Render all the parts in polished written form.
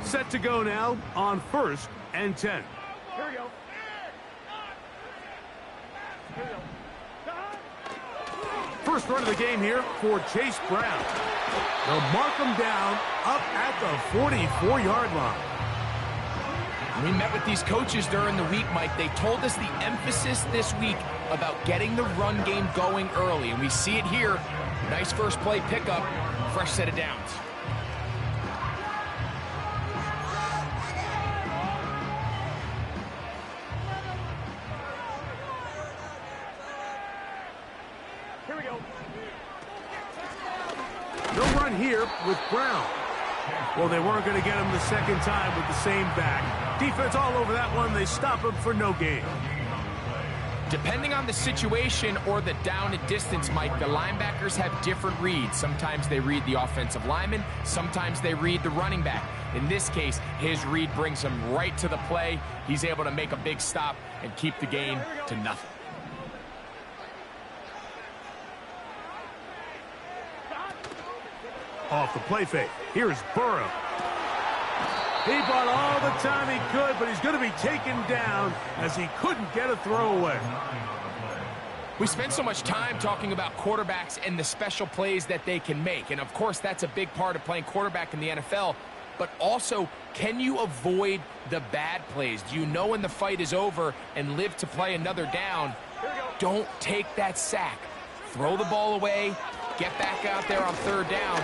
Set to go now on 1st and 10. Here we go. First run of the game here for Chase Brown. They'll mark him down up at the 44-yard line. We met with these coaches during the week, Mike. They told us the emphasis this week about getting the run game going early, and we see it here. Nice first play pickup, fresh set of downs. Here we go. No run here with Brown. Well, they weren't going to get him the second time with the same back. Defense all over that one. They stop him for no gain. Depending on the situation or the down and distance, Mike, the linebackers have different reads. Sometimes they read the offensive lineman. Sometimes they read the running back. In this case, his read brings him right to the play. He's able to make a big stop and keep the gain to nothing. Off the play fake. Here's Burrow. He bought all the time he could, but he's going to be taken down as he couldn't get a throwaway. We spend so much time talking about quarterbacks and the special plays that they can make. And, of course, that's a big part of playing quarterback in the NFL. But also, can you avoid the bad plays? Do you know when the fight is over and live to play another down? Don't take that sack. Throw the ball away. Get back out there on third down.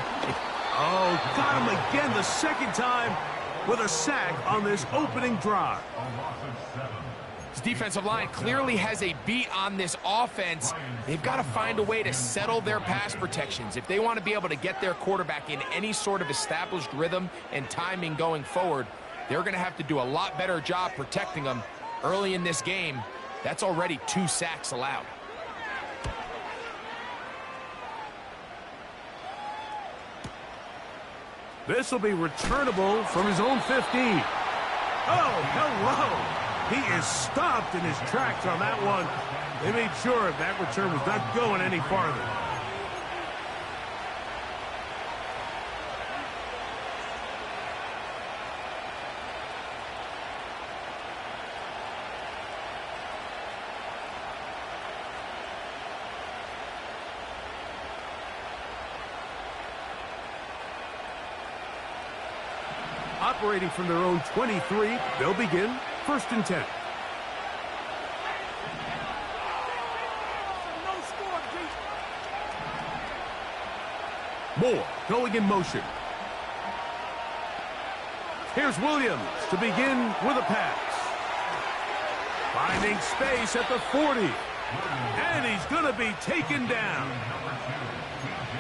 Oh, got him again the second time with a sack on this opening drive. This defensive line clearly has a beat on this offense. They've got to find a way to settle their pass protections. If they want to be able to get their quarterback in any sort of established rhythm and timing going forward, they're going to have to do a lot better job protecting them early in this game. That's already 2 sacks allowed. This will be returnable from his own 15. Oh, hello. He is stopped in his tracks on that one. They made sure that return was not going any farther. Operating from their own 23, they'll begin 1st and 10. Moore going in motion. Here's Williams to begin with a pass. Finding space at the 40. And he's going to be taken down.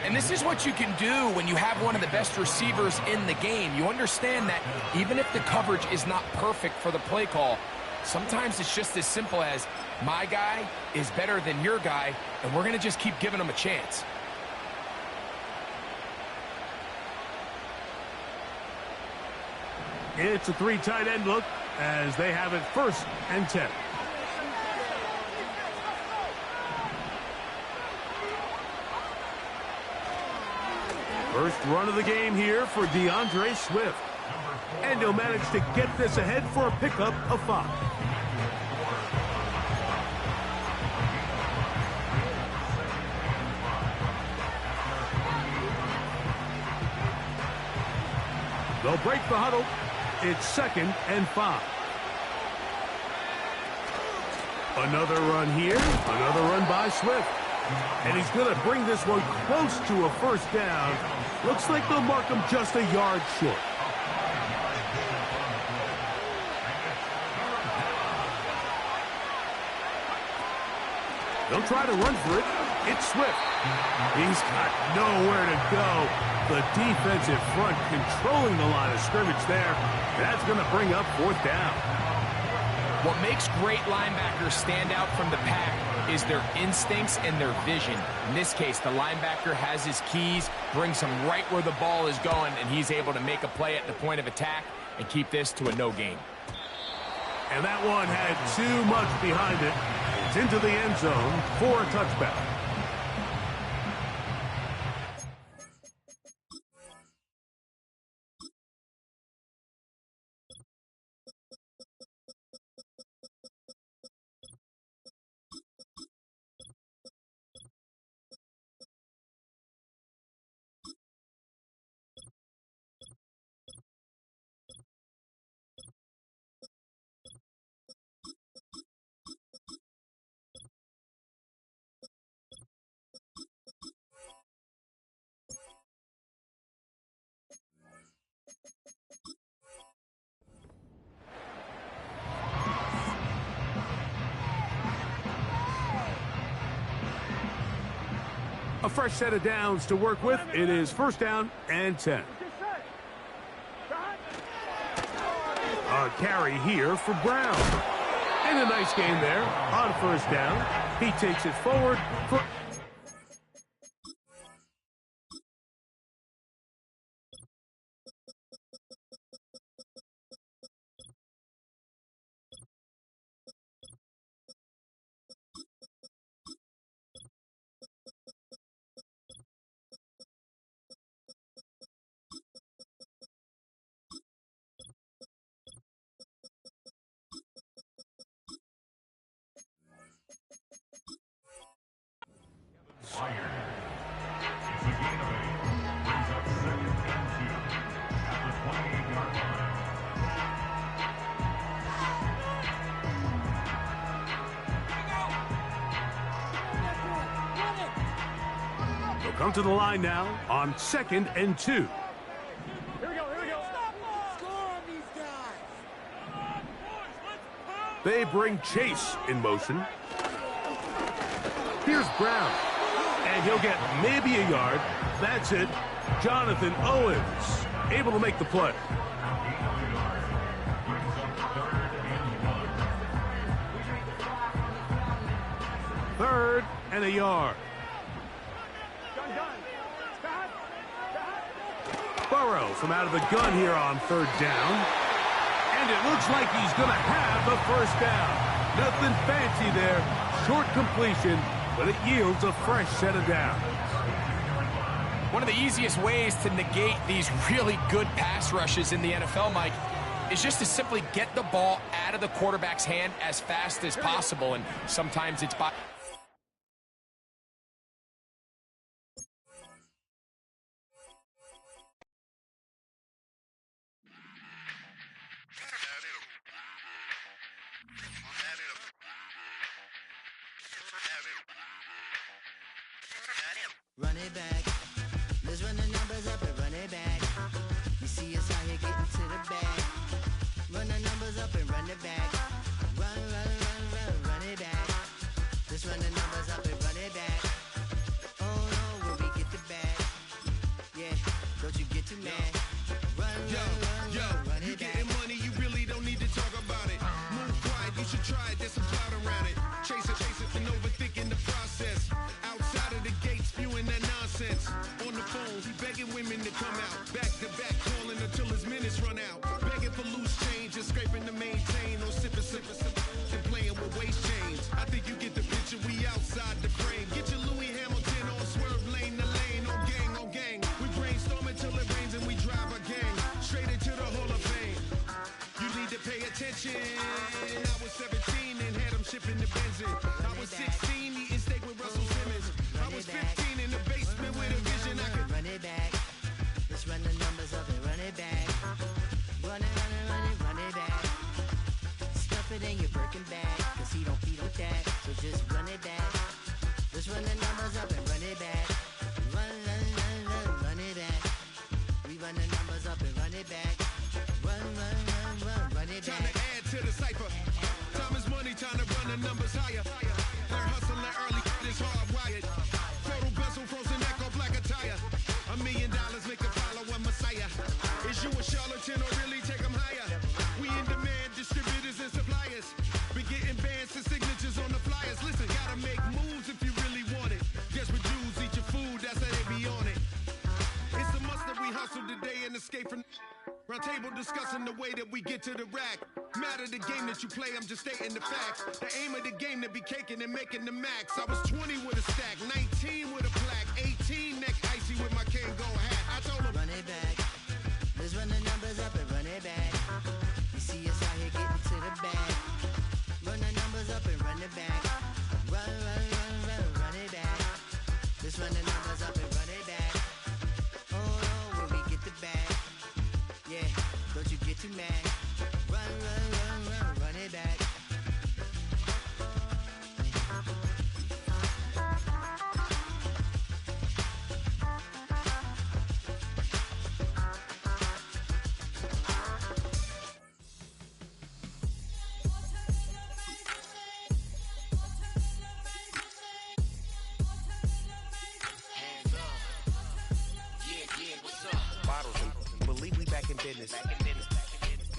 And this is what you can do when you have one of the best receivers in the game. You understand that even if the coverage is not perfect for the play call, sometimes it's just as simple as my guy is better than your guy, and we're going to just keep giving him a chance. It's a 3 tight end look as they have it 1st and 10. First run of the game here for DeAndre Swift. And he'll manage to get this ahead for a pickup of 5. They'll break the huddle. It's 2nd and 5. Another run here. Another run by Swift. And he's going to bring this one close to a 1st down. Looks like they'll mark him just a yard short. They'll try to run for it. It's Swift. He's got nowhere to go. The defensive front controlling the line of scrimmage there. That's going to bring up 4th down. What makes great linebackers stand out from the pack is their instincts and their vision. In this case, the linebacker has his keys, brings him right where the ball is going, and he's able to make a play at the point of attack and keep this to a no gain. And that one had too much behind it. It's into the end zone for a touchback. A fresh set of downs to work with. It is first down and 10. A carry here for Brown. And a nice gain there on first down. He takes it forward for... They'll come to the line now on 2nd and 2. Here we go. Score on these guys. They bring Chase in motion. Here's Brown. And he'll get maybe a yard. That's it. Jonathan Owens able to make the play. Third and a yard. Burrow from out of the gun here on third down. And it looks like he's going to have the first down. Nothing fancy there. Short completion, but it yields a fresh set of downs. One of the easiest ways to negate these really good pass rushes in the NFL, Mike, is just to simply get the ball out of the quarterback's hand as fast as possible. And sometimes it's by... Run it back. Let's run the numbers up and run it back. You see us out here getting to the bag. Run the numbers up and run it back. Run it back. Let's run the numbers up and run it back. Oh no, when we get the bag. Yeah, don't you get too mad. Run it back. You getting money, you really don't need to talk about it. Move quiet, you should try it, there's some cloud around it. Chase it, and overthinking the process. Outside of the gate, spewing that nonsense. On the phone, he begging women to come out. Back to back, calling until his minutes run out. Begging for loose change, just scraping to maintain. Or sipping, and playing with waist chains. I think you get the picture, we outside the frame. Get your Louis Hamilton on swerve lane to lane. On gang. We brainstorm until it rains and we drive our gang straight into the Hall of Fame. You need to pay attention. I was 17 and had them shipping the benzin. I was 16 eating steak with Russell Simmons. I was 15 in the basement with a vision. I could run it back. Let's run the numbers up and run it back. Run it back. Stuff it in your Birkin bag, cause he don't feed with that. So just run it back. Let's run the numbers up and run it back. Run it back. We run the numbers up and run it back. Run it time back. to add to the cipher. Time is money, time to run the numbers higher. Learn hustling early, it's hardwired. Total bezel, frozen neck or black attire. $1 million make a follow a messiah. Is you a charlatan or really take them higher? We in demand, distributors and suppliers. Be getting bands and signatures on the flyers. Listen, gotta make moves if you really want it. Desperate Jews eat your food, that's how they be on it. It's a must that we hustle today and escape from... Round table discussing the way that we get to the rack. Matter the game that you play, I'm just stating the facts. The aim of the game to be caking and making the max. I was 20 with a stack, 19 with a plaque, 18 neck icy with my Kango hat. I told him, run it back. Let's run the numbers up and run it back. You see us out here getting to the bag. Run the numbers up and run it back. Run it back. Let's run the numbers up and run it back. Oh no, when we get the bag. Yeah, don't you get too mad. Run it back.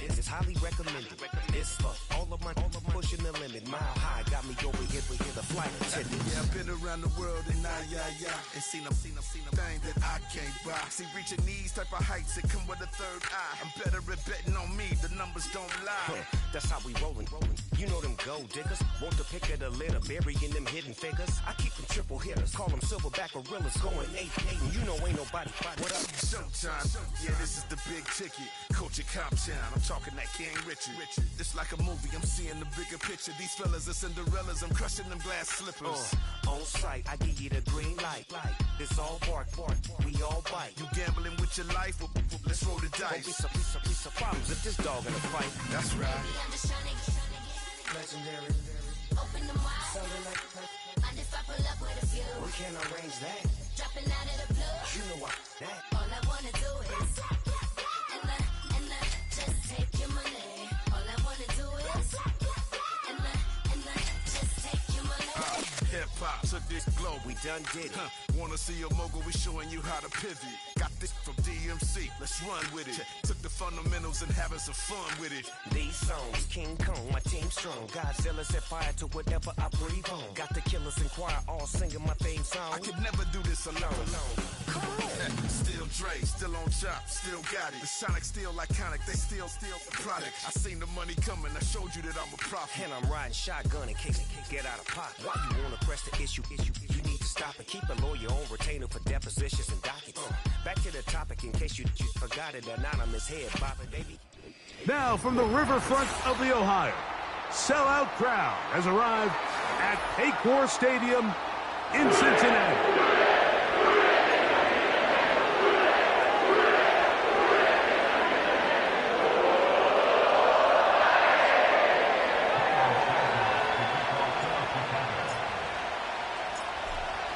This is highly recommended. It's for all of my pushing the limit. Mile high got me over here with the flight attendant. Yeah, I've been around the world and and seen them thing that I can't buy. See, reaching these type of heights, it come with a third eye. I'm better at betting on me, the numbers don't lie. That's how we rollin'. You know them gold diggers, want the pick of the litter, burying them hidden figures. I keep them triple hitters, call them silverback gorillas, going 8-8, and you know ain't nobody. What up? Showtime, yeah, this is the big ticket. Culture Cop Town, I'm talking that King Richard. It's like a movie, I'm seeing the bigger picture. These fellas are Cinderellas, I'm crushing them glass slippers. On sight, I give you the green light. It's all bark, we all bite. You gambling with your life? Well, let's roll the dice. Don't be piece of problems if this dog in a fight. That's right. I'm just trying to get Legendary. open them wide. Sounding like Mind if I pull up with a few? we can't arrange that. Dropping out of the blue. You know what? That. All I wanna do is and just take your money. All I wanna do is and just take your money. Hip-hop took this globe. We done did it. Wanna see a mogul? We showing you how to pivot. Got this from DMC. Let's run with it. Took the fundamentals and having some fun with it. These songs, King Kong, my team strong. Godzilla set fire to whatever I breathe on. Got the killers in choir all singing my theme song. I could never do this alone. Still Dre, still on top, still got it. The Sonic still iconic, they still the product. I seen the money coming, I showed you that I'm a prophet. And I'm riding shotgun in case get out of pocket. Why you wanna press the issue? You need to stop and keep a lawyer on retainer for depositions and dockets. Back to the topic in case you forgot it. Anonymous head bobbing, baby. Now from the riverfront of the Ohio, sellout crowd has arrived at Paycor Stadium in Cincinnati.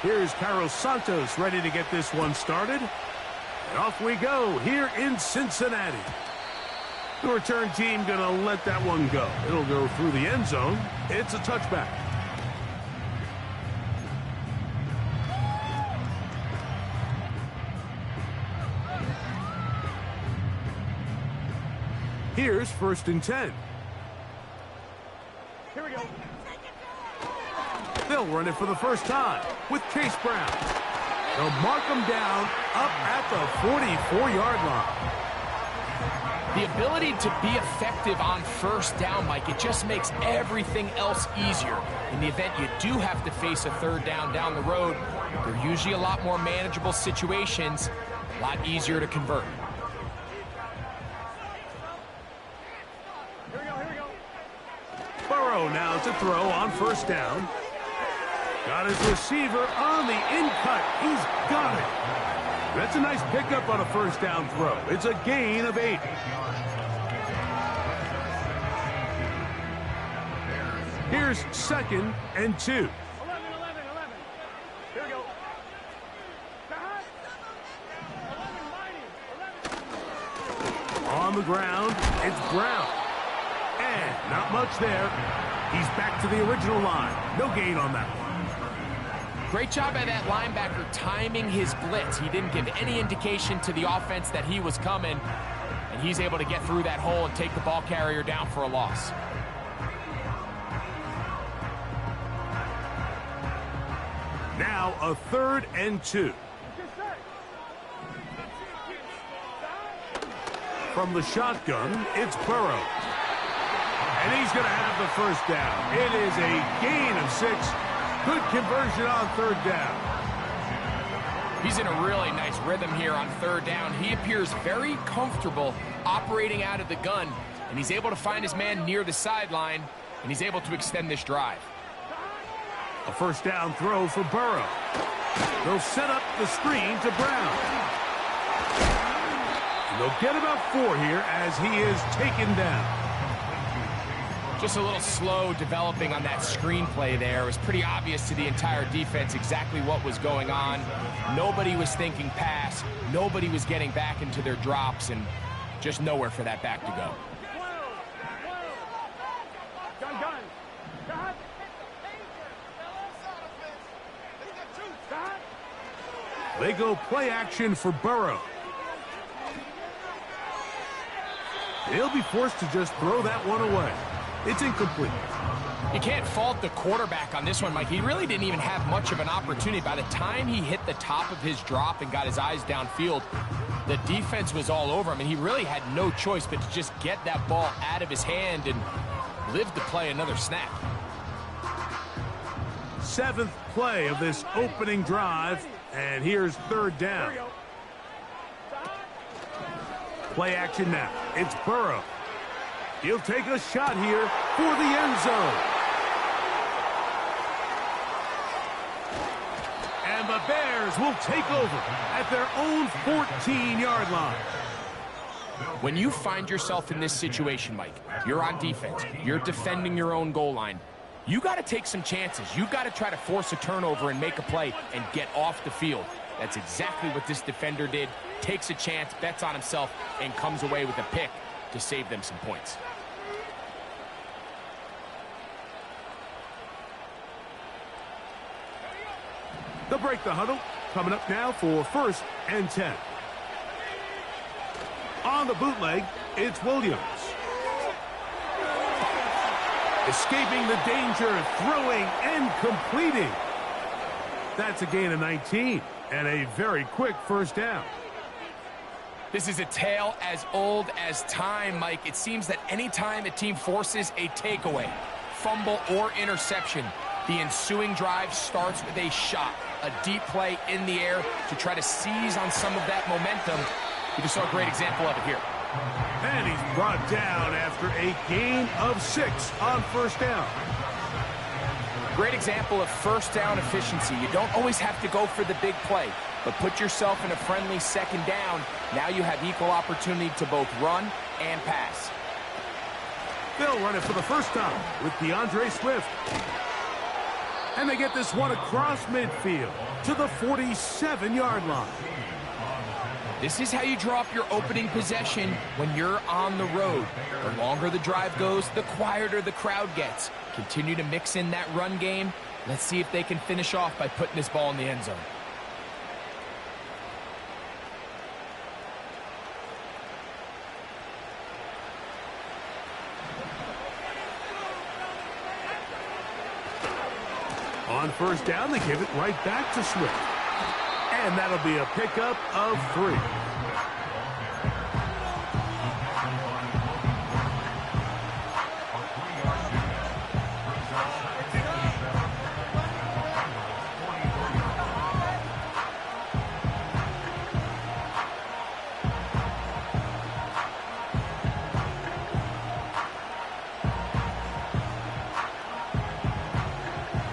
Here's Carlos Santos ready to get this one started. And off we go here in Cincinnati. The return team going to let that one go. It'll go through the end zone. It's a touchback. Here's 1st and 10. Here we go. They'll run it for the first time with Chase Brown. They'll mark him down up at the 44-yard line. The ability to be effective on 1st down, Mike, it just makes everything else easier. In the event you do have to face a 3rd down the road, they're usually a lot more manageable situations, a lot easier to convert. Here we go. Burrow now to throw on 1st down. Got his receiver on the in-cut. He's got it. That's a nice pickup on a 1st down throw. It's a gain of 8. Here's 2nd and 2. 11. Here we go. On the ground, it's Brown. And not much there. He's back to the original line. No gain on that one. Great job by that linebacker timing his blitz. He didn't give any indication to the offense that he was coming, and he's able to get through that hole and take the ball carrier down for a loss. Now a 3rd and 2. From the shotgun, it's Burrow. And he's going to have the 1st down. It is a gain of 6. Good conversion on 3rd down. He's in a really nice rhythm here on 3rd down. He appears very comfortable operating out of the gun, and he's able to find his man near the sideline, and he's able to extend this drive. A 1st down throw for Burrow. They'll set up the screen to Brown. And they'll get about 4 here as he is taken down. Just a little slow developing on that screenplay there. It was pretty obvious to the entire defense exactly what was going on. Nobody was thinking pass. Nobody was getting back into their drops, and just nowhere for that back to go. Gun. They go play action for Burrow. He'll be forced to just throw that one away. It's incomplete. You can't fault the quarterback on this one, Mike. He really didn't even have much of an opportunity. By the time he hit the top of his drop and got his eyes downfield, the defense was all over him, and he really had no choice but to just get that ball out of his hand and live to play another snap. 7th play of this opening drive, and here's 3rd down. Play action now. It's Burrow. He'll take a shot here for the end zone. And the Bears will take over at their own 14-yard line. When you find yourself in this situation, Mike, you're on defense, you're defending your own goal line, you got to take some chances. You got to try to force a turnover and make a play and get off the field. That's exactly what this defender did. Takes a chance, bets on himself, and comes away with a pick to save them some points. They'll break the huddle. Coming up now for 1st and 10. On the bootleg, it's Williams. Escaping the danger, throwing and completing. That's a gain of 19 and a very quick 1st down. This is a tale as old as time, Mike. It seems that anytime a team forces a takeaway, fumble, or interception, the ensuing drive starts with a shot, a deep play in the air to try to seize on some of that momentum. We just saw a great example of it here. And he's brought down after a gain of 6 on 1st down. Great example of 1st down efficiency. You don't always have to go for the big play, but put yourself in a friendly 2nd down. Now you have equal opportunity to both run and pass. They'll run it for the first time with DeAndre Swift. And they get this one across midfield to the 47-yard line. This is how you draw up your opening possession when you're on the road. The longer the drive goes, the quieter the crowd gets. Continue to mix in that run game. Let's see if they can finish off by putting this ball in the end zone. On 1st down, they give it right back to Swift. And that'll be a pickup of 3.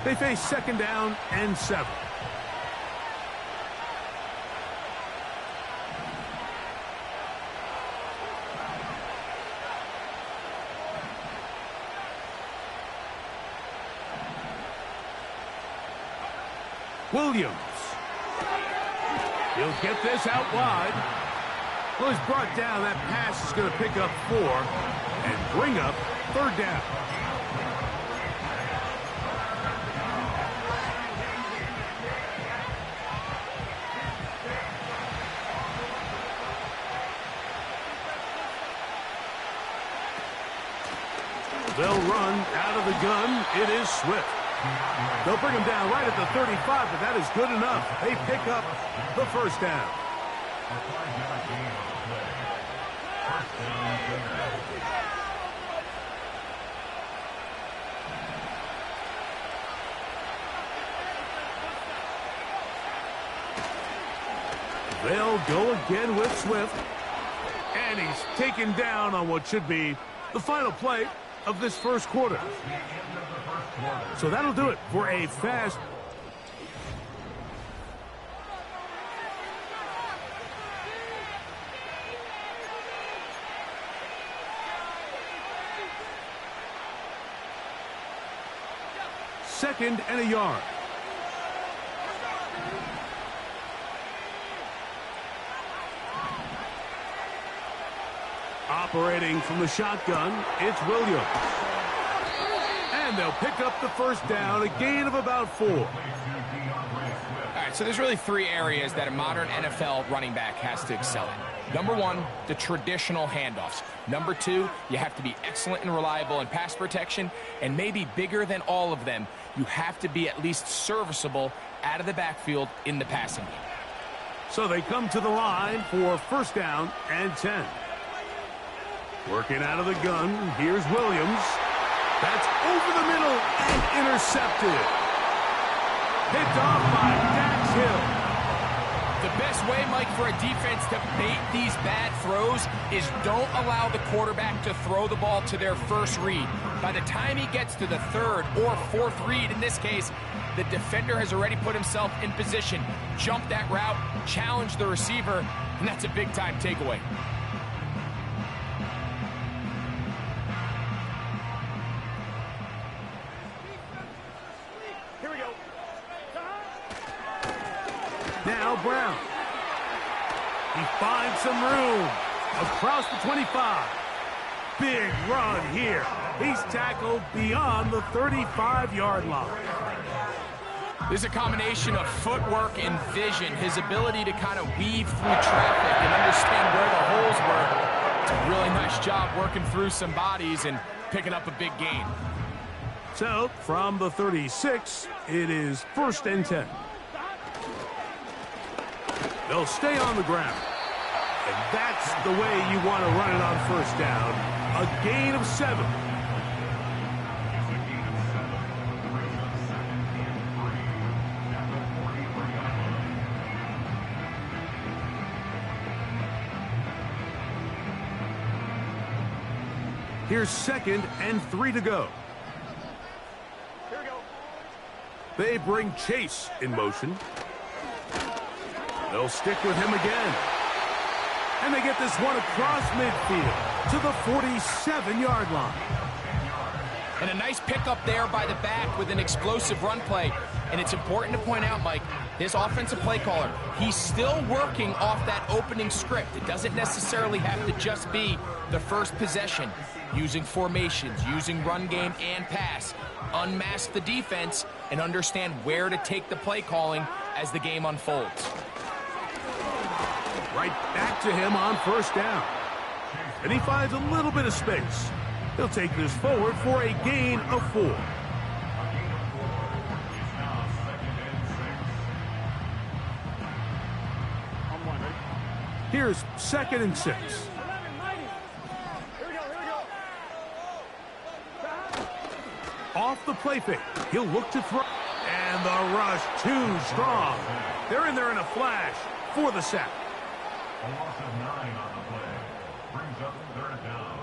They face 2nd down and 7. Williams. He'll get this out wide. Well, he's brought down. That pass is going to pick up 4 and bring up 3rd down. They'll run out of the gun. It is Swift. They'll bring him down right at the 35, but that is good enough. They pick up the 1st down. They'll go again with Swift. And he's taken down on what should be the final play of this 1st quarter. So that'll do it for a fast. Second and a yard. Operating from the shotgun, it's Williams. And they'll pick up the 1st down, a gain of about 4. All right, so there's really 3 areas that a modern NFL running back has to excel in. Number one, the traditional handoffs. Number two, you have to be excellent and reliable in pass protection, and maybe bigger than all of them, you have to be at least serviceable out of the backfield in the passing game. So they come to the line for first down and 10. Working out of the gun, here's Williams. That's over the middle and intercepted. Picked off by Dax Hill. The best way, Mike, for a defense to bait these bad throws is don't allow the quarterback to throw the ball to their first read. By the time he gets to the third or fourth read, in this case, the defender has already put himself in position, jumped that route, challenged the receiver, and that's a big-time takeaway. Here we go. Now Brown. He finds some room across the 25. Big run here. He's tackled beyond the 35-yard line. This is a combination of footwork and vision, his ability to kind of weave through traffic and understand where the holes were. It's a really nice job working through some bodies and picking up a big gain. So, from the 36, it is first and 10. They'll stay on the ground. And that's the way you want to run it on first down. A gain of 7. Here's 2nd and 3 to go. Here we go. They bring Chase in motion. They'll stick with him again. And they get this one across midfield to the 47-yard line. And a nice pickup there by the back with an explosive run play. And it's important to point out, Mike, this offensive play caller, he's still working off that opening script. It doesn't necessarily have to just be the first possession. Using formations, using run game and pass. Unmask the defense and understand where to take the play calling as the game unfolds. Right back to him on first down. And he finds a little bit of space. He'll take this forward for a gain of 4. Here's 2nd and 6. 11, mighty. Here we go. Off the play fake. He'll look to throw. And the rush too strong. They're in there in a flash for the sack. A loss of 9 on the play. Brings up 3rd down.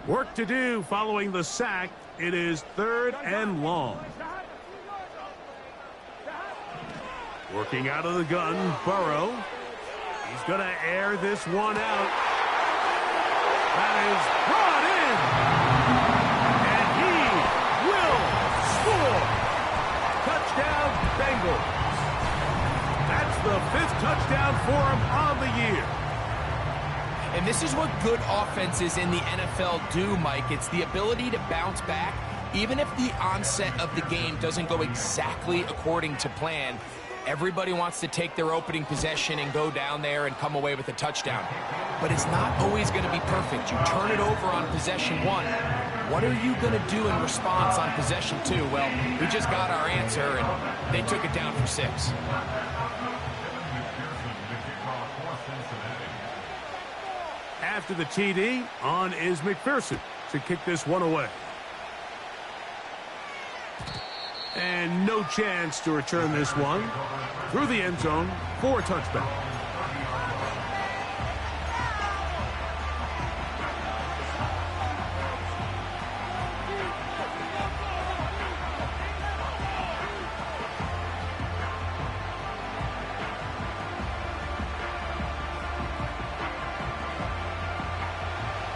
Work to do following the sack. It is 3rd and long. Working out of the gun, Burrow. He's going to air this one out. That is brought in. And he will score. Touchdown, Bengals. That's the 5th touchdown for him on the year. And this is what good offenses in the NFL do, Mike. It's the ability to bounce back, even if the onset of the game doesn't go exactly according to plan. Everybody wants to take their opening possession and go down there and come away with a touchdown. But it's not always going to be perfect. You turn it over on possession 1. What are you going to do in response on possession 2? Well, we just got our answer, and they took it down for 6. After the TD, on is McPherson to kick this one away. And no chance to return this one through the end zone for a touchback.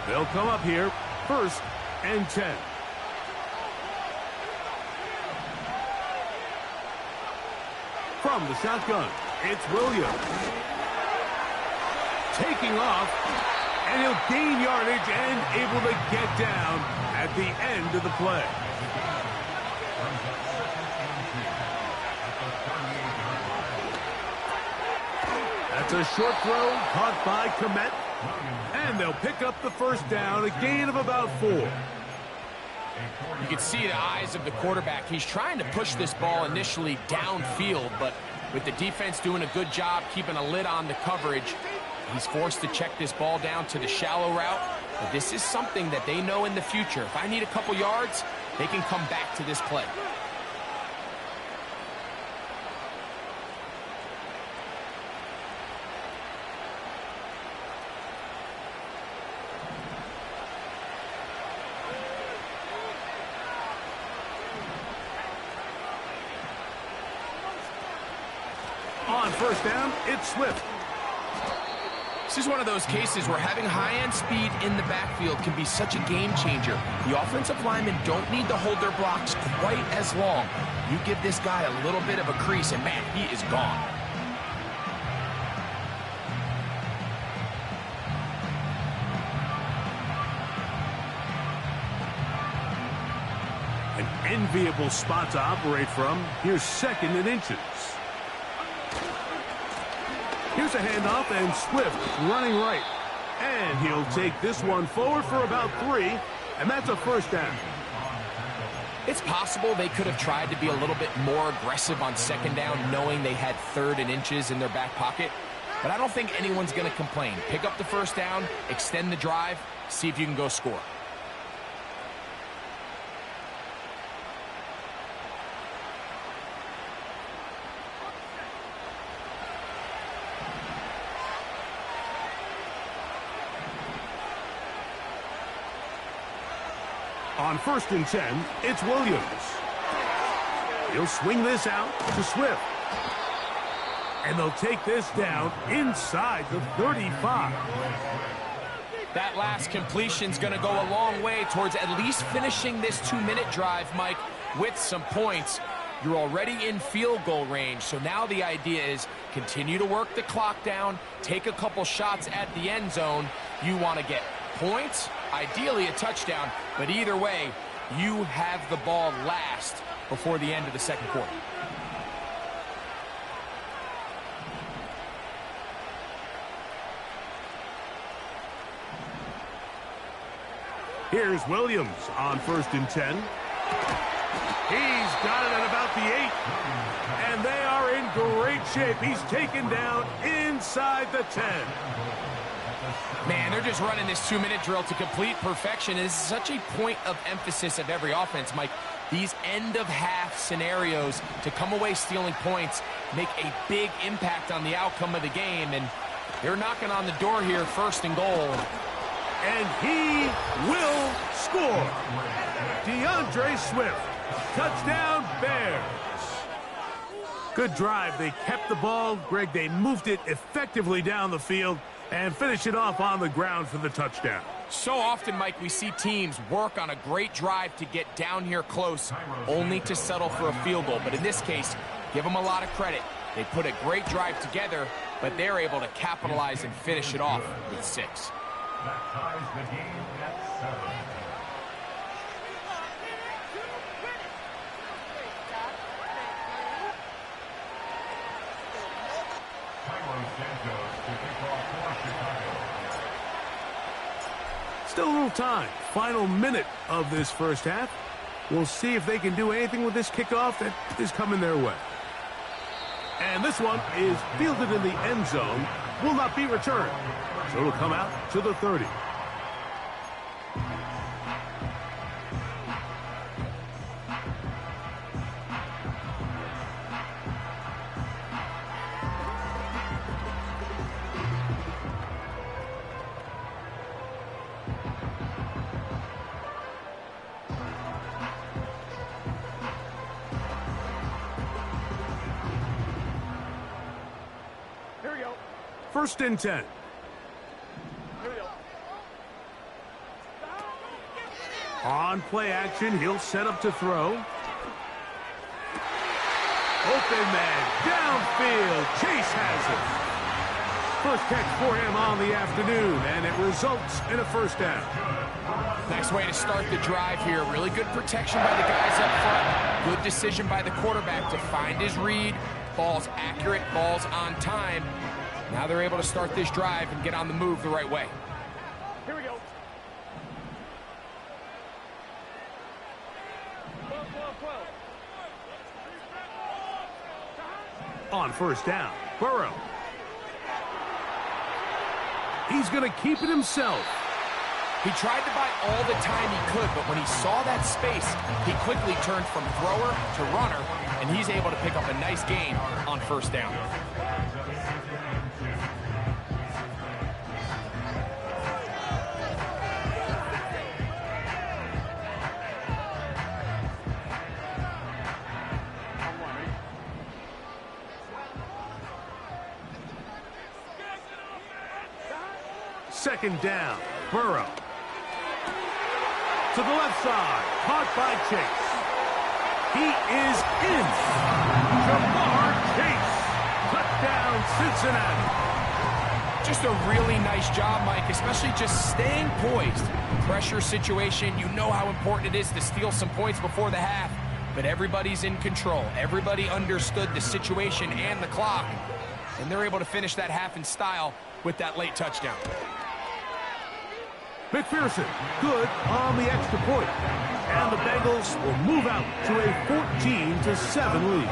They'll come up here, 1st and 10. From the shotgun, it's Williams. Taking off, and he'll gain yardage and able to get down at the end of the play. That's a short throw caught by Komet, and they'll pick up the first down, a gain of about 4. You can see the eyes of the quarterback. He's trying to push this ball initially downfield, but with the defense doing a good job keeping a lid on the coverage, he's forced to check this ball down to the shallow route. But this is something that they know in the future. If I need a couple yards, they can come back to this play. On first down, it's Swift. This is one of those cases where having high-end speed in the backfield can be such a game changer. The offensive linemen don't need to hold their blocks quite as long. You give this guy a little bit of a crease, and man, he is gone. An enviable spot to operate from. Here's 2nd and inches. Here's a handoff, and Swift running right. And he'll take this one forward for about 3, and that's a first down. It's possible they could have tried to be a little bit more aggressive on 2nd down, knowing they had 3rd and inches in their back pocket. But I don't think anyone's going to complain. Pick up the first down, extend the drive, see if you can go score. On 1st and 10, it's Williams. He'll swing this out to Swift. And they'll take this down inside the 35. That last completion's going to go a long way towards at least finishing this 2-minute drive, Mike, with some points. You're already in field goal range, so now the idea is continue to work the clock down, take a couple shots at the end zone. You want to get points, ideally a touchdown, but either way, you have the ball last before the end of the 2nd quarter. Here's Williams on 1st and 10. He's got it at about the 8. And they are in great shape. He's taken down inside the 10. Man, they're just running this 2-minute drill to complete perfection. It's such a point of emphasis of every offense, Mike. These end-of-half scenarios to come away stealing points make a big impact on the outcome of the game, and they're knocking on the door here, 1st and goal. And he will score. DeAndre Swift. Touchdown, Bears. Good drive. They kept the ball. Greg, they moved it effectively down the field and finish it off on the ground for the touchdown. So often, Mike, we see teams work on a great drive to get down here close, only to settle for a field goal. But in this case, give them a lot of credit. They put a great drive together, but they're able to capitalize and finish it off with 6. That ties the game at 7. Still a little time. Final minute of this first half. We'll see if they can do anything with this kickoff that is coming their way. And this one is fielded in the end zone. Will not be returned. So it'll come out to the 30. Here we go. 1st and 10. Here we go. On play action, he'll set up to throw. Open man, downfield. Chase has it. First catch for him on the afternoon, and it results in a first down. Nice way to start the drive here. Really good protection by the guys up front. Good decision by the quarterback to find his read. Ball's accurate, ball's on time. Now they're able to start this drive and get on the move the right way. Here we go. On first down, Burrow. He's going to keep it himself. He tried to buy all the time he could, but when he saw that space, he quickly turned from thrower to runner, and he's able to pick up a nice gain on first down. Second down, Burrow. To the left side, caught by Chase. He is in. Jamar Chase. Touchdown, Cincinnati. Just a really nice job, Mike, especially just staying poised. Pressure situation, you know how important it is to steal some points before the half, but everybody's in control. Everybody understood the situation and the clock, and they're able to finish that half in style with that late touchdown. McPherson, good on the extra point. And the Bengals will move out to a 14-7 lead.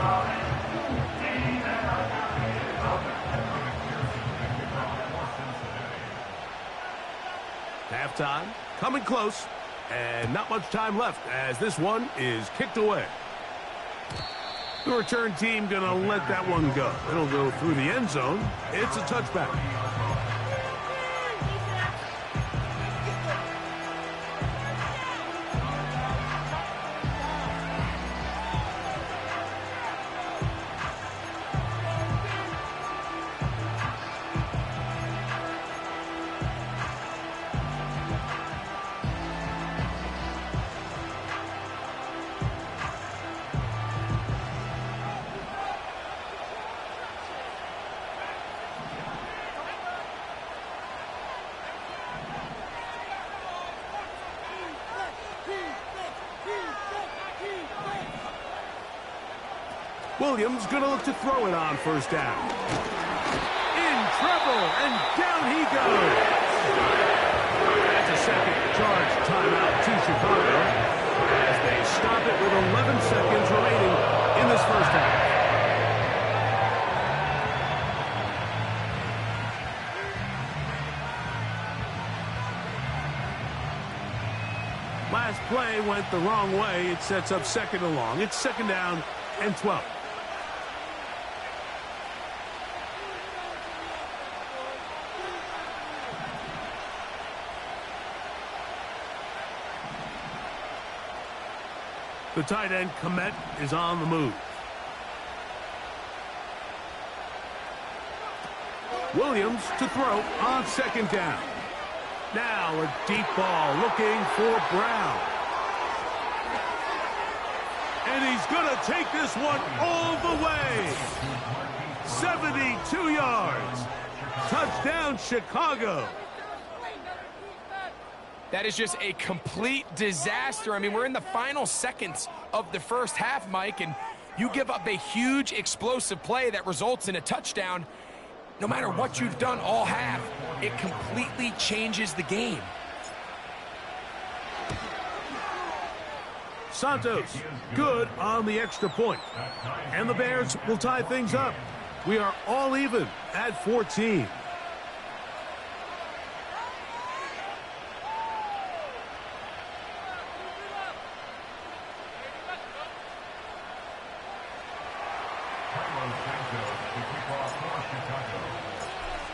Halftime, coming close, and not much time left as this one is kicked away. The return team gonna let that one go. It'll go through the end zone. It's a touchback. Williams going to look to throw it on first down. In trouble, and down he goes. That's a second charge timeout to Chicago as they stop it with 11 seconds remaining in this first half. Last play went the wrong way. It sets up second and long. It's second down and 12. The tight end, Komet, is on the move. Williams to throw on second down. Now a deep ball looking for Brown. And he's going to take this one all the way. 72 yards. Touchdown, Chicago. That is just a complete disaster. I mean, we're in the final seconds of the first half, Mike, and you give up a huge explosive play that results in a touchdown. No matter what you've done all half, it completely changes the game. Santos, good on the extra point. And the Bears will tie things up. We are all even at 14.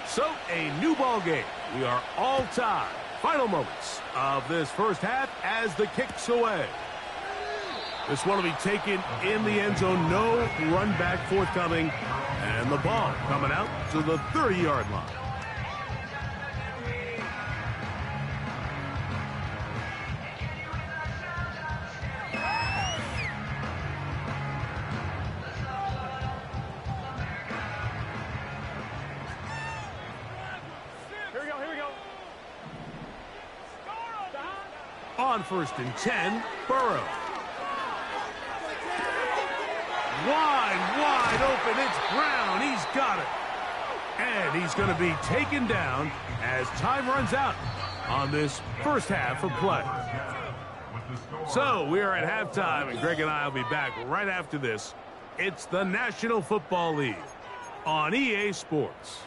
So, a new ball game. We are all tied. Final moments of this first half as the kick's away. This one will be taken in the end zone. No run back forthcoming. And the ball coming out to the 30-yard line. On 1st and 10, Burrow. Wide open. It's Brown. He's got it. And he's going to be taken down as time runs out on this first half of play. So we are at halftime, and Greg and I will be back right after this. It's the National Football League on EA Sports.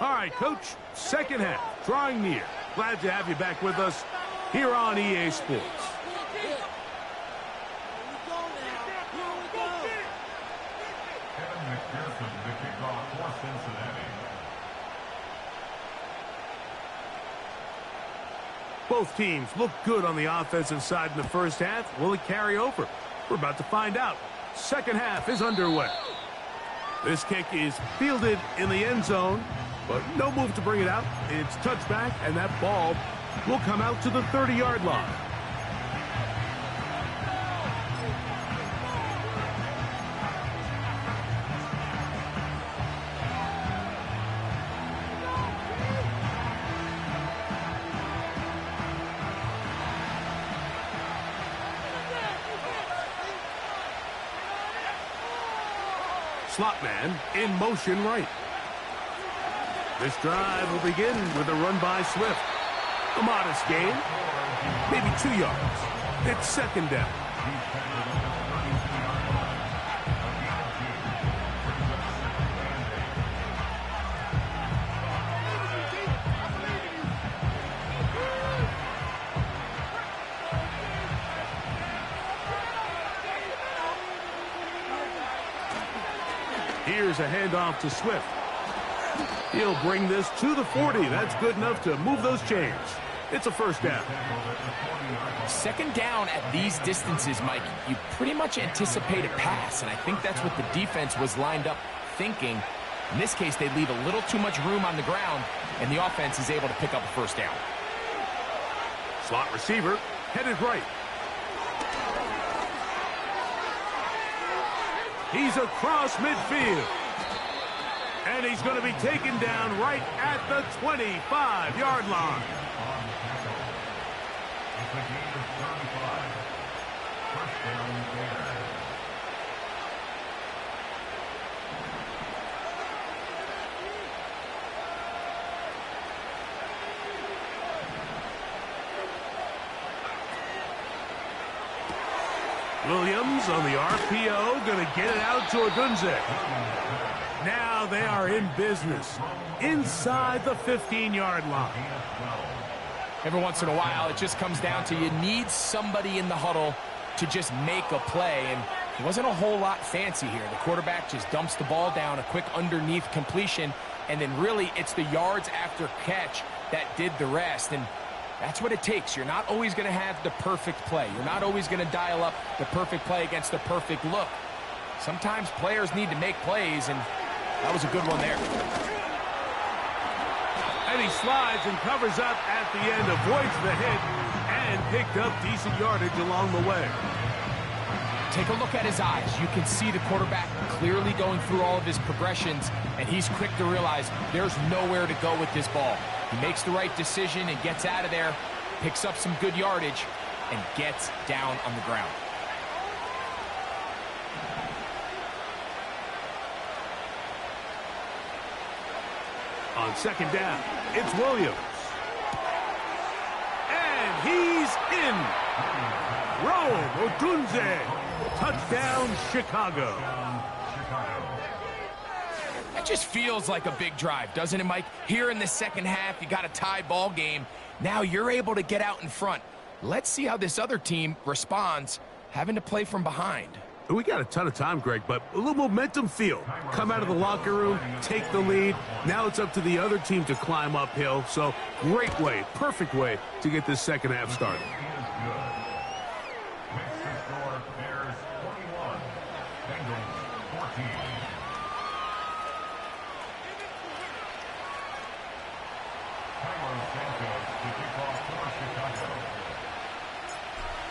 All right, Coach, second half, drawing near. Glad to have you back with us here on EA Sports. Both teams look good on the offensive side in the first half. Will it carry over? We're about to find out. Second half is underway. This kick is fielded in the end zone, but no move to bring it out. It's touchback, and that ball will come out to the 30-yard line. Slot man in motion right. This drive will begin with a run by Swift. A modest gain, maybe 2 yards. It's second down. Here's a handoff to Swift. He'll bring this to the 40. That's good enough to move those chains. It's a first down. Second down at these distances, Mike, you pretty much anticipate a pass, and I think that's what the defense was lined up thinking. In this case, they leave a little too much room on the ground, and the offense is able to pick up a first down. Slot receiver headed right. He's across midfield. And he's going to be taken down right at the 25-yard line. Williams on the RPO, going to get it out to Odunze. Now they are in business inside the 15-yard line. Every once in a while, it just comes down to you need somebody in the huddle to just make a play, and it wasn't a whole lot fancy here. The quarterback just dumps the ball down, a quick underneath completion, and then really it's the yards after catch that did the rest, and that's what it takes. You're not always going to have the perfect play. You're not always going to dial up the perfect play against the perfect look. Sometimes players need to make plays, and that was a good one there. And he slides and covers up at the end, avoids the hit, and picked up decent yardage along the way. Take a look at his eyes. You can see the quarterback clearly going through all of his progressions, and he's quick to realize there's nowhere to go with this ball. He makes the right decision and gets out of there, picks up some good yardage, and gets down on the ground. On second down, it's Williams. And he's in. Rome Odunze. Touchdown, Chicago. That just feels like a big drive, doesn't it, Mike? Here in the second half, you got a tie ball game. Now you're able to get out in front. Let's see how this other team responds, having to play from behind. We got a ton of time, Greg, but a little momentum feel. Come out of the locker room, take the lead. Now it's up to the other team to climb uphill. So great way, perfect way to get this second half started.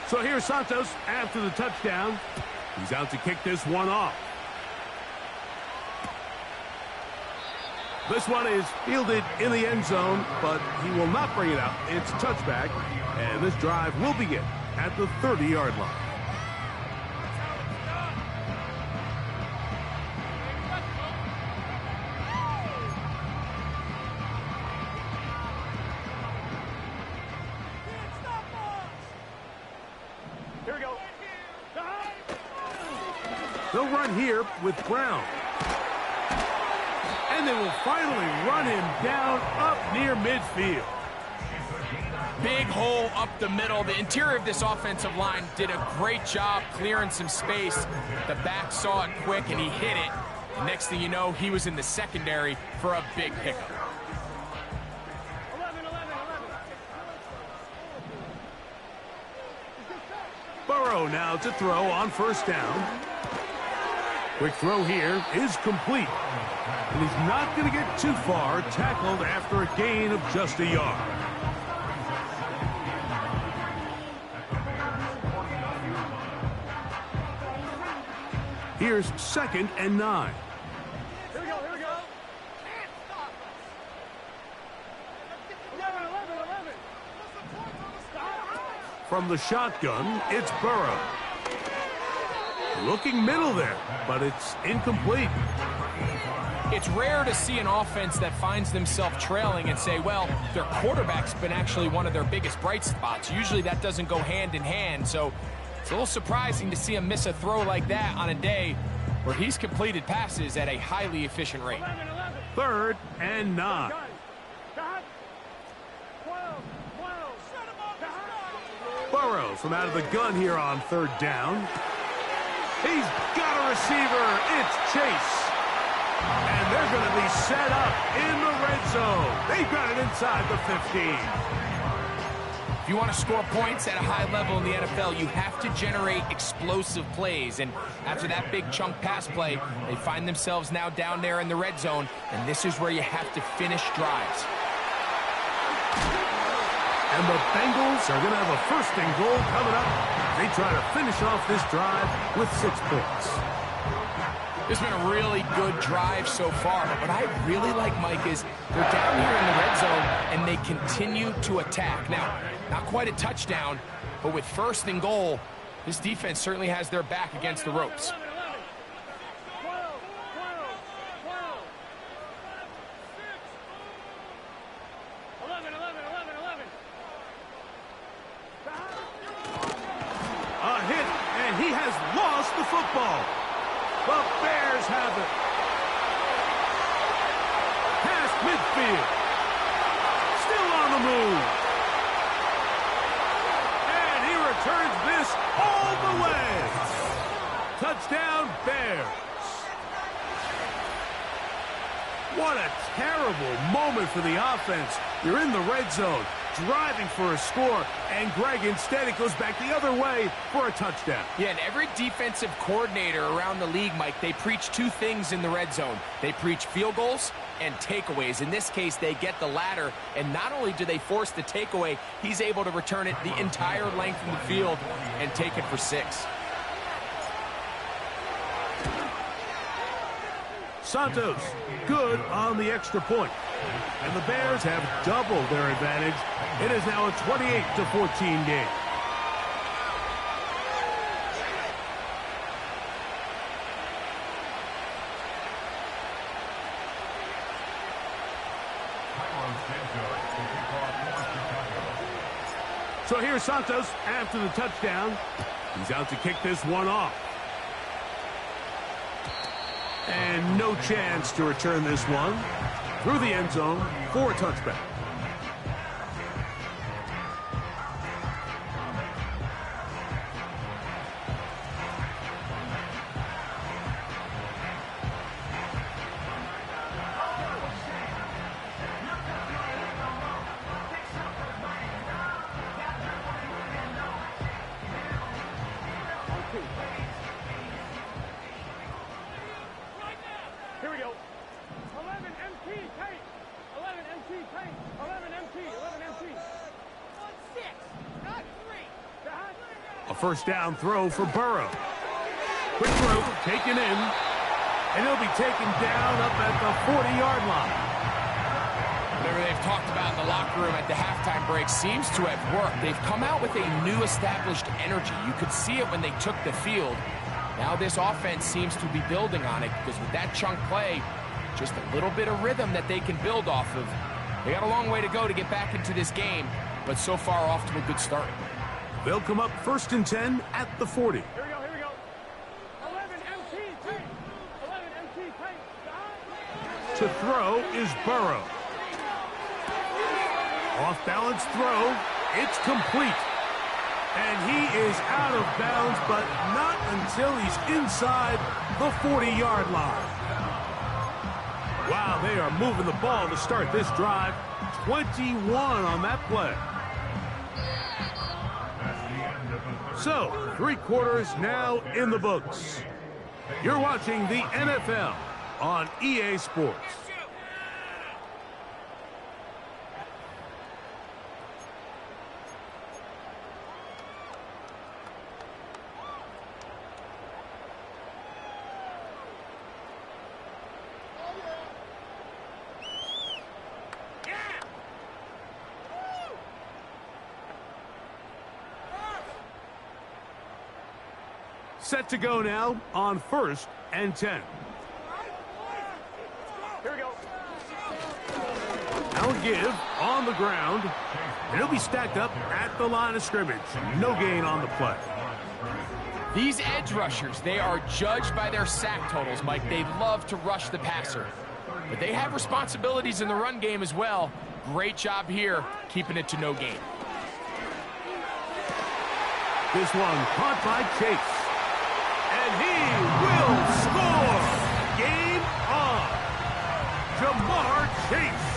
So here's Santos after the touchdown. He's out to kick this one off. This one is fielded in the end zone, but he will not bring it out. It's touchback, and this drive will begin at the 30-yard line. Here we go. They'll run here with Brown. And they will finally run him down up near midfield. Big hole up the middle. The interior of this offensive line did a great job clearing some space. The back saw it quick, and he hit it. The next thing you know, he was in the secondary for a big pickup. 11. Burrow now to throw on first down. Quick throw here is complete. And he's not going to get too far, tackled after a gain of just a yard. Here's 2nd and 9. Here we go. 11. From the shotgun, it's Burrow. Looking middle there, but it's incomplete. It's rare to see an offense that finds themselves trailing and say, well, their quarterback's been actually one of their biggest bright spots. Usually that doesn't go hand in hand, so it's a little surprising to see him miss a throw like that on a day where he's completed passes at a highly efficient rate. 3rd and 9. Burrow from out of the gun here on 3rd down. He's got a receiver. It's Chase. And they're going to be set up in the red zone. They've got it inside the 15. If you want to score points at a high level in the NFL, you have to generate explosive plays. And after that big chunk pass play, they find themselves now down there in the red zone. And this is where you have to finish drives. And the Bengals are going to have a 1st and goal coming up. They try to finish off this drive with 6 points. It's been a really good drive so far, but what I really like, Mike, is they're down here in the red zone, and they continue to attack. Now, not quite a touchdown, but with 1st and goal, this defense certainly has their back against the ropes. 11. A hit, and he has lost the football. The Bears have it. Past midfield. Still on the move. And he returns this all the way. Touchdown, Bears. What a terrible moment for the offense. You're in the red zone, driving for a score, and Greg, instead it goes back the other way for a touchdown. Yeah, and every defensive coordinator around the league, Mike, they preach 2 things in the red zone. They preach field goals and takeaways. In this case, they get the latter, and not only do they force the takeaway, he's able to return it the entire length of the field and take it for 6. Santos, good on the extra point. And the Bears have doubled their advantage. It is now a 28-14 game. So here's Santos after the touchdown. He's out to kick this one off. And no chance to return this one through the end zone for a touchback. Here we go. 11 MT tank. 11 MT tank. first down throw for Burrow. Quick throw, taken in, and he'll be taken down up at the 40-yard line. Whatever they've talked about in the locker room at the halftime break seems to have worked. They've come out with a new established energy. You could see it when they took the field. Now this offense seems to be building on it because with that chunk play, just a little bit of rhythm that they can build off of. They got a long way to go to get back into this game, but so far off to a good start. They'll come up 1st and 10 at the 40. Here we go, here we go. 11 MT, tight. 11 MT, tight. To throw is Burrow. Off-balance throw. It's complete. And he is out of bounds, but not until he's inside the 40-yard line. Wow, they are moving the ball to start this drive. 21 on that play. So, 3 quarters now in the books. You're watching the NFL on EA Sports. Set to go now on 1st and 10. Here we go. Now a give on the ground, and he'll be stacked up at the line of scrimmage. No gain on the play. These edge rushers, they are judged by their sack totals, Mike. They love to rush the passer. But they have responsibilities in the run game as well. Great job here, keeping it to no gain. This one caught by Chase. And he will score! Game on! Jamar Chase.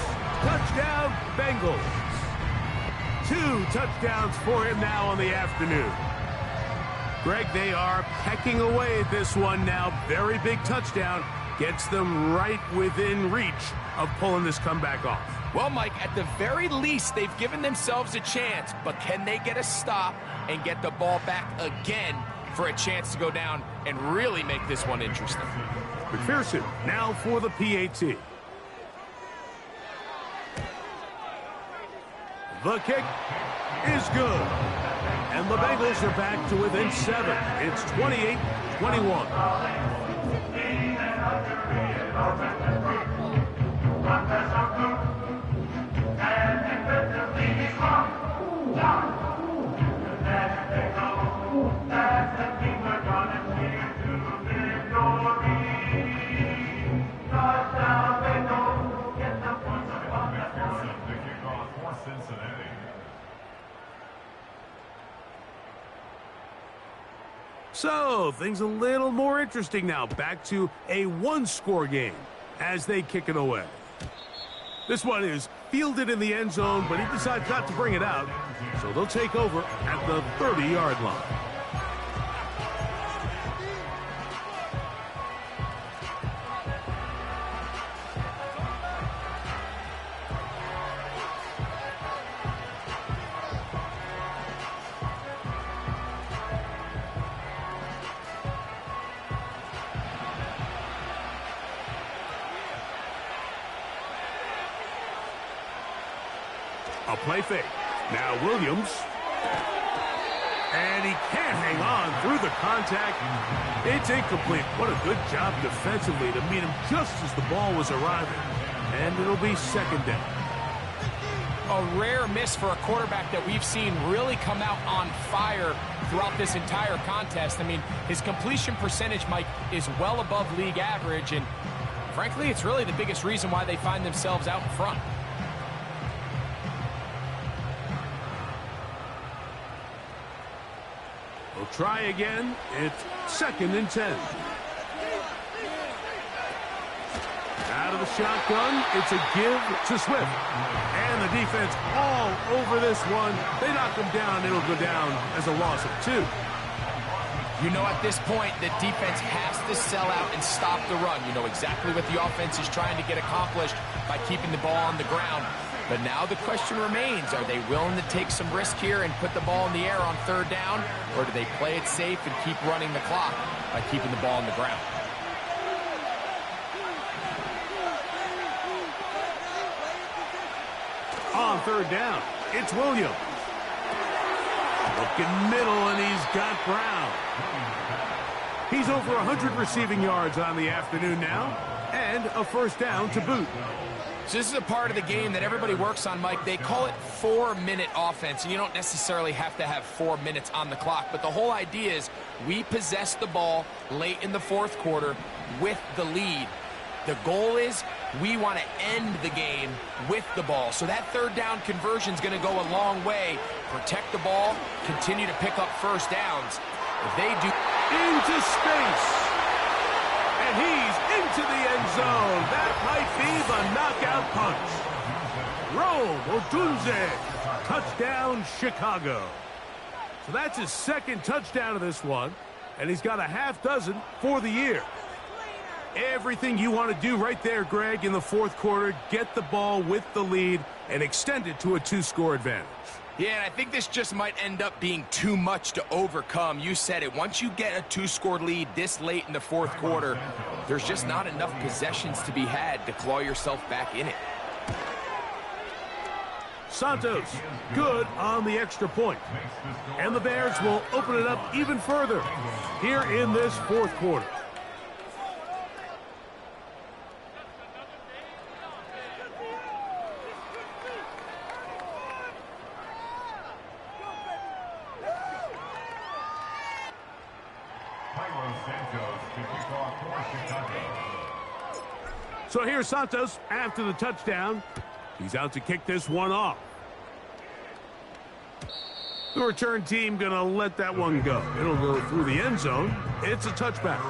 Touchdown, Bengals. 2 touchdowns for him now on the afternoon. Greg, they are pecking away at this one now. Very big touchdown. Gets them right within reach of pulling this comeback off. Well, Mike, at the very least, they've given themselves a chance, but can they get a stop and get the ball back again for a chance to go down and really make this one interesting? McPherson now for the PAT. The kick is good. And the Bengals are back to within 7. It's 28-21. So, things a little more interesting now. Back to a 1-score game as they kick it away. This one is fielded in the end zone, but he decides not to bring it out. So they'll take over at the 30-yard line. A play fake. Now Williams. And he can't hang on through the contact. It's incomplete. What a good job defensively to meet him just as the ball was arriving. And it'll be 2nd down. A rare miss for a quarterback that we've seen really come out on fire throughout this entire contest. I mean, his completion percentage, Mike, is well above league average. And frankly, it's really the biggest reason why they find themselves out in front. We'll try again. It's 2nd and 10. Out of the shotgun, it's a give to Swift. And the defense all over this one. They knock him down. It'll go down as a loss of 2. You know, at this point, the defense has to sell out and stop the run. You know exactly what the offense is trying to get accomplished by keeping the ball on the ground. But now the question remains, are they willing to take some risk here and put the ball in the air on third down, or do they play it safe and keep running the clock by keeping the ball on the ground? On third down, it's Williams. Looking middle, and he's got Brown. He's over 100 receiving yards on the afternoon now, and a first down to boot. So this is a part of the game that everybody works on, Mike. They call it 4-minute offense, and you don't necessarily have to have 4 minutes on the clock. But the whole idea is we possess the ball late in the fourth quarter with the lead. The goal is we want to end the game with the ball. So that third down conversion is going to go a long way. Protect the ball, continue to pick up first downs. If they do... Into space. And he's into the end zone. That might be the knockout punch. Rome Odunze. Touchdown, Chicago. So that's his second touchdown of this one. And he's got a half dozen for the year. Everything you want to do right there, Greg, in the fourth quarter. Get the ball with the lead and extend it to a 2-score advantage. Yeah, and I think this just might end up being too much to overcome. You said it. Once you get a 2-score lead this late in the fourth quarter, there's just not enough possessions to be had to claw yourself back in it. Santos, good on the extra point. And the Bears will open it up even further here in this fourth quarter. So here's Santos after the touchdown. He's out to kick this one off. The return team going to let that one go. It'll go through the end zone. It's a touchback.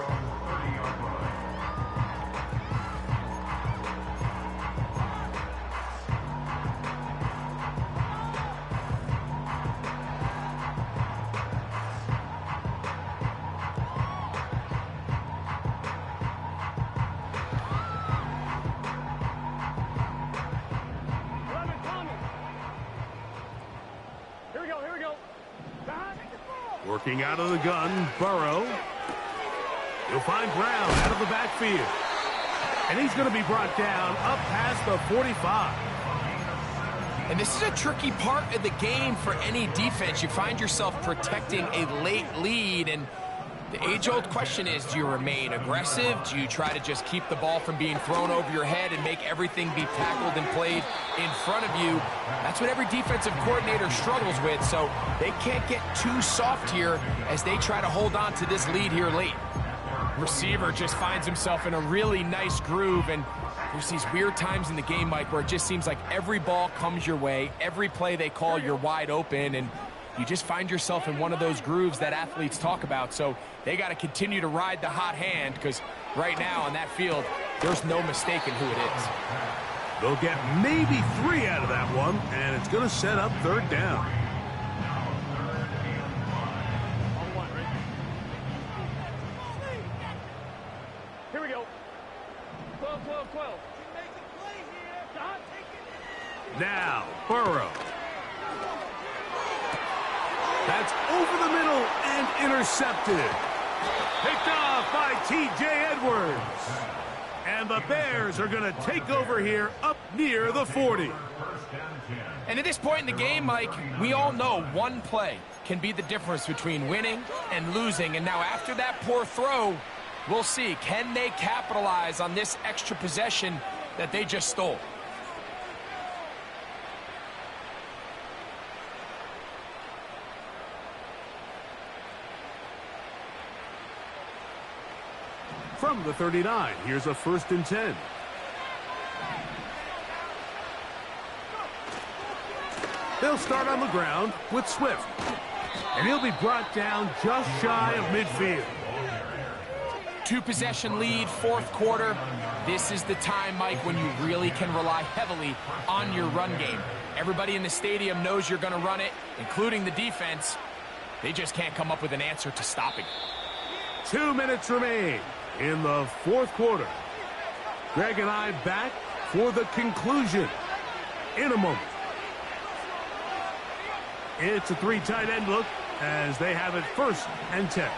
Working out of the gun, Burrow. He'll find Brown out of the backfield. And he's going to be brought down up past the 45. And this is a tricky part of the game for any defense. You find yourself protecting a late lead, and the age-old question is, do you remain aggressive? Do you try to just keep the ball from being thrown over your head and make everything be tackled and played in front of you? That's what every defensive coordinator struggles with, so they can't get too soft here as they try to hold on to this lead here late. Receiver just finds himself in a really nice groove, and there's these weird times in the game, Mike, where it just seems like every ball comes your way, every play they call, you're wide open, and you just find yourself in one of those grooves that athletes talk about. So they got to continue to ride the hot hand, because right now on that field, there's no mistaking who it is. They'll get maybe 3 out of that one, and it's going to set up third down. Here we go. 12, 12, 12. Now, Burrow. That's over the middle and intercepted. Picked off by T.J. Edwards. And the Bears are going to take over here up near the 40. And at this point in the game, Mike, we all know one play can be the difference between winning and losing. And now after that poor throw, we'll see, can they capitalize on this extra possession that they just stole? From the 39, here's a 1st and 10. They'll start on the ground with Swift. And he'll be brought down just shy of midfield. 2-possession lead, fourth quarter. This is the time, Mike, when you really can rely heavily on your run game. Everybody in the stadium knows you're going to run it, including the defense. They just can't come up with an answer to stopping it. 2 minutes remain in the fourth quarter. Greg and I back for the conclusion. in a moment. It's a 3 tight end look as they have it 1st and 10.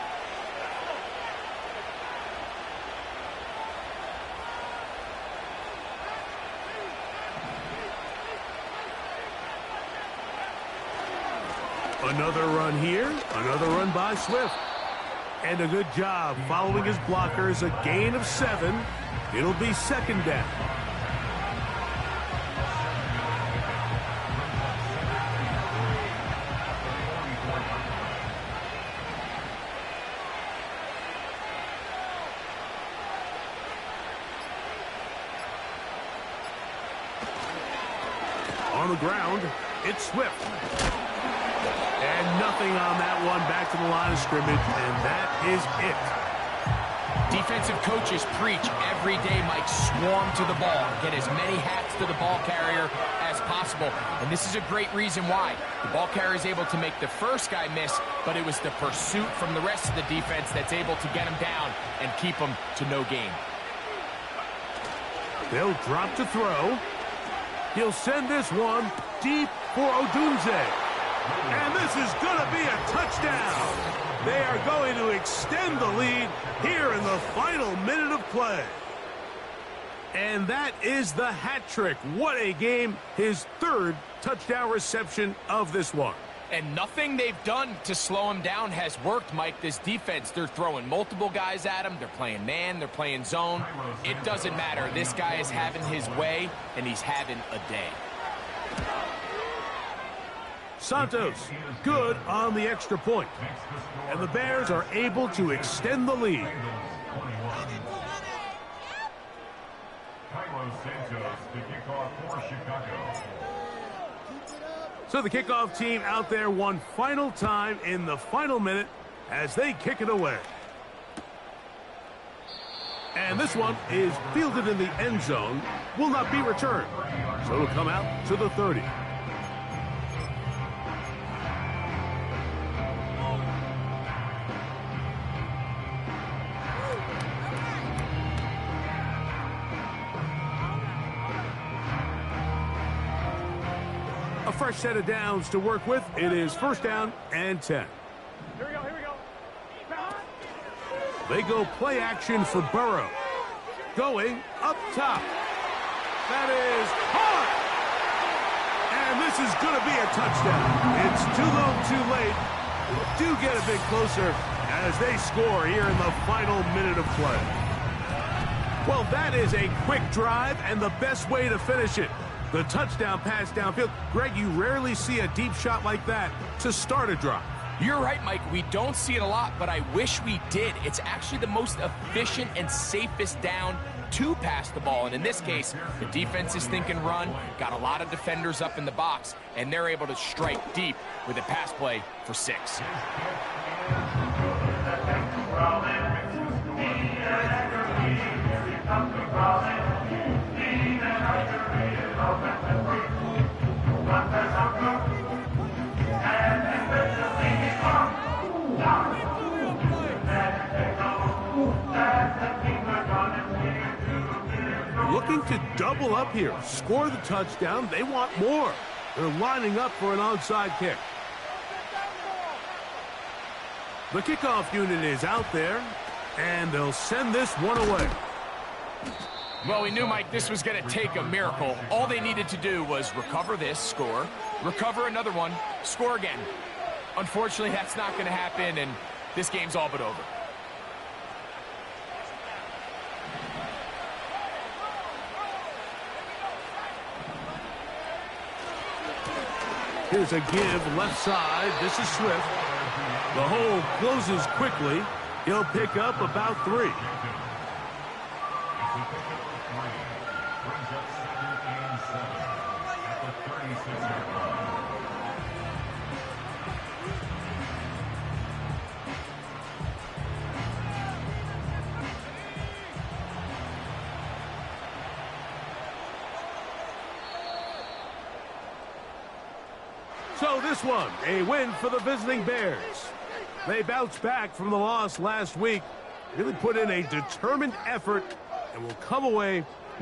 Another run here, another run by Swift. And a good job following his blockers, a gain of 7. It'll be 2nd down. On the ground, it's Swift. And nothing on that one, back to the line of scrimmage, and that is it. Defensive coaches preach every day, Mike, swarm to the ball. Get as many hats to the ball carrier as possible. And this is a great reason why. The ball carrier is able to make the first guy miss, but it was the pursuit from the rest of the defense that's able to get him down and keep him to no gain. They'll drop to throw. He'll send this one deep for Odunze. And this is going to be a touchdown. They are going to extend the lead here in the final minute of play. And that is the hat trick. What a game. His 3rd touchdown reception of this one. And nothing they've done to slow him down has worked, Mike. This defense, they're throwing multiple guys at him. They're playing man. They're playing zone. It doesn't matter. This guy is having his way, and he's having a day. Santos, good on the extra point. And the Bears are able to extend the lead. So the kickoff team out there one final time in the final minute as they kick it away. And this one is fielded in the end zone, will not be returned. So it'll come out to the 30. A fresh set of downs to work with. It is 1st down and 10. Here we go, here we go. They go play action for Burrow. Going up top. That is hard. And this is going to be a touchdown. It's too little, too late. Do get a bit closer as they score here in the final minute of play. Well, that is a quick drive and the best way to finish it. The touchdown pass downfield. Greg, you rarely see a deep shot like that to start a drive. You're right, Mike. We don't see it a lot, but I wish we did. It's actually the most efficient and safest down to pass the ball. And in this case, the defense is thinking run, got a lot of defenders up in the box, and they're able to strike deep with a pass play for 6. Looking to double up here, score the touchdown. They want more. They're lining up for an onside kick. The kickoff unit is out there, and they'll send this one away. Well, we knew, Mike, this was going to take a miracle. All they needed to do was recover this, score, recover another one, score again. Unfortunately, that's not going to happen, and this game's all but over. Here's a give left side. This is Swift. The hole closes quickly. He'll pick up about 3. So this one, a win for the visiting Bears. They bounced back from the loss last week, really put in a determined effort, and will come away